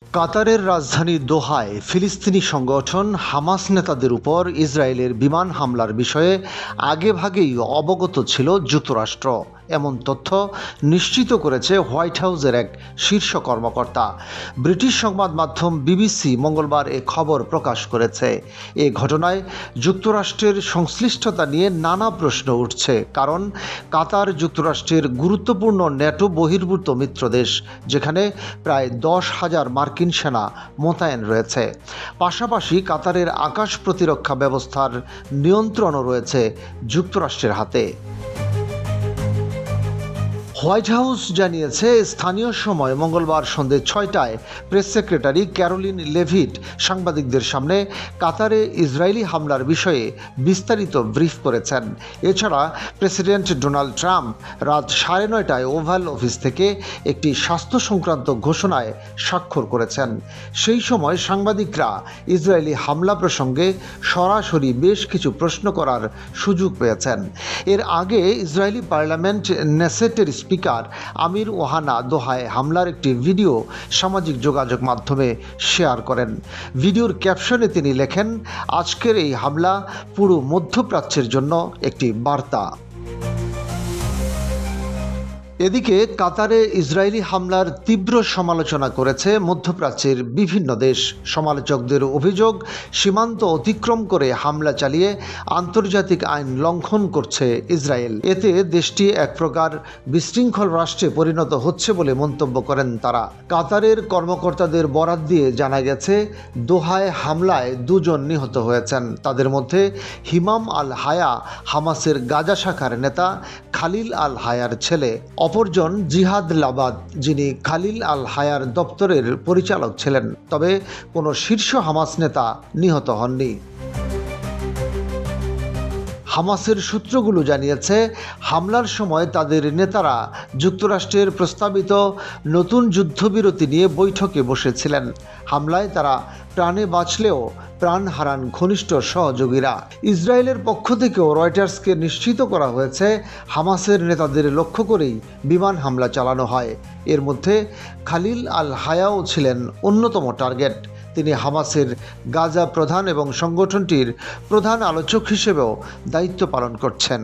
কাতারের রাজধানী দোহায় ফিলিস্তিনি সংগঠন হামাস নেতাদের উপর ইসরায়েলের বিমান হামলার বিষয়ে আগেভাগেই অবগত ছিল যুক্তরাষ্ট্র, এমন তথ্য নিশ্চিত করেছে হোয়াইট হাউসের এক শীর্ষ কর্মকর্তা। ব্রিটিশ সংবাদ মাধ্যম বিবিসি মঙ্গলবার এ খবর প্রকাশ করেছে। এ ঘটনায় যুক্তরাষ্ট্রের সংশ্লিষ্টতা নিয়ে নানা প্রশ্ন উঠছে, কারণ কাতার যুক্তরাষ্ট্রের গুরুত্বপূর্ণ ন্যাটো বহির্ভূত মিত্রদেশ, যেখানে প্রায় 10,000 মার্কিন সেনা মোতায়েন রয়েছে। পাশাপাশি কাতারের আকাশ প্রতিরক্ষা ব্যবস্থার নিয়ন্ত্রণও রয়েছে যুক্তরাষ্ট্রের হাতে। হোয়াইট হাউস জানিয়েছে, স্থানীয় সময় মঙ্গলবার সন্ধ্যে 6টায় প্রেস সেক্রেটারি ক্যারোলিন লেভিট সাংবাদিকদের সামনে কাতারে ইসরায়েলি হামলার বিষয়ে বিস্তারিত ব্রিফ করেছেন। এছাড়া প্রেসিডেন্ট ডোনাল্ড ট্রাম্প রাত 9:30টায় ওভাল অফিস থেকে একটি স্বাস্থ্য সংক্রান্ত ঘোষণায় স্বাক্ষর করেছেন। সেই সময় সাংবাদিকরা ইসরায়েলি হামলা প্রসঙ্গে সরাসরি বেশ কিছু প্রশ্ন করার সুযোগ পেয়েছেন। এর আগে ইসরায়েলি পার্লামেন্ট নেসেটের স্পিকার আমির ওহানা দোহায় হামলার একটি ভিডিও সামাজিক যোগাযোগ মাধ্যমে শেয়ার করেন। ভিডিওর ক্যাপশনে তিনি লেখেন, আজকের এই হামলা পুরো মধ্যপ্রাচ্যের জন্য একটি বার্তা। এদিকে কাতারে ইসরায়েলি হামলার তীব্র সমালোচনা করেছে মধ্যপ্রাচ্যের বিভিন্ন দেশ। সমালোচকদের অভিযোগ, সীমান্ত অতিক্রম করে হামলা চালিয়ে আন্তর্জাতিক আইন লঙ্ঘন করছে ইসরায়েল। এতে দেশটি এক প্রকার বিশৃঙ্খল রাষ্ট্রে পরিণত হচ্ছে বলে মন্তব্য করেন তারা। কাতারের কর্মকর্তাদের বরাত দিয়ে জানা গেছে, দোহায় হামলায় 2 জন নিহত হয়েছেন। তাদের মধ্যে হিমাম আল হায়া, হামাসের গাজা শাখার নেতা খালিল আল হায়ার ছেলে। অপরজন জিহাদ লাবাদ, যিনি খালিল আল হায়ার দপ্তরের পরিচালক ছিলেন। তবে কোনো শীর্ষ হামাস নেতা নিহত হননি। হামাসের সূত্রগুলো জানিয়েছে, হামলার সময় তাদের নেতারা যুক্তরাষ্ট্রের প্রস্তাবিত নতুন যুদ্ধবিরতি নিয়ে বৈঠকে বসেছিলেন। হামলায় তারা প্রাণে বাঁচলেও প্রাণ হারান ঘনিষ্ঠ সহযোগীরা। ইসরায়েলের পক্ষ থেকেও রয়টার্সকে নিশ্চিত করা হয়েছে, হামাসের নেতাদের লক্ষ্য করেই বিমান হামলা চালানো হয়। এর মধ্যে খালিল আল হায়াও ছিলেন অন্যতম টার্গেট। তিনি হামাসের গাজা প্রধান এবং সংগঠনটির প্রধান আলোচক হিসেবেও দায়িত্ব পালন করছেন।